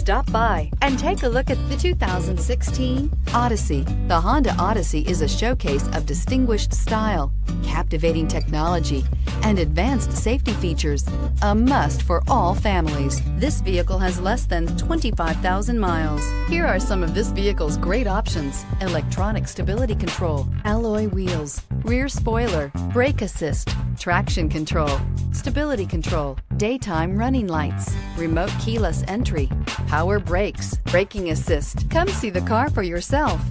Stop by and take a look at the 2016 Odyssey. The Honda Odyssey is a showcase of distinguished style, captivating technology, and advanced safety features. A must for all families. This vehicle has less than 25,000 miles. Here are some of this vehicle's great options: electronic stability control, alloy wheels, rear spoiler, brake assist, traction control, stability control, daytime running lights, remote keyless entry, power brakes, braking assist. Come see the car for yourself.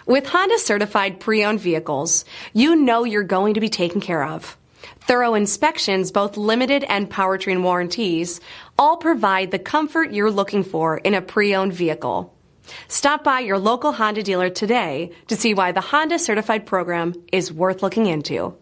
With Honda certified pre-owned vehicles, you know you're going to be taken care of. Thorough inspections, both limited and powertrain warranties, all provide the comfort you're looking for in a pre-owned vehicle. Stop by your local Honda dealer today to see why the Honda certified program is worth looking into.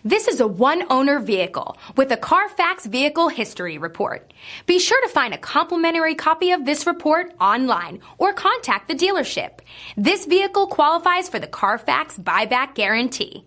This is a one-owner vehicle with a Carfax Vehicle History Report. Be sure to find a complimentary copy of this report online or contact the dealership. This vehicle qualifies for the Carfax Buyback Guarantee.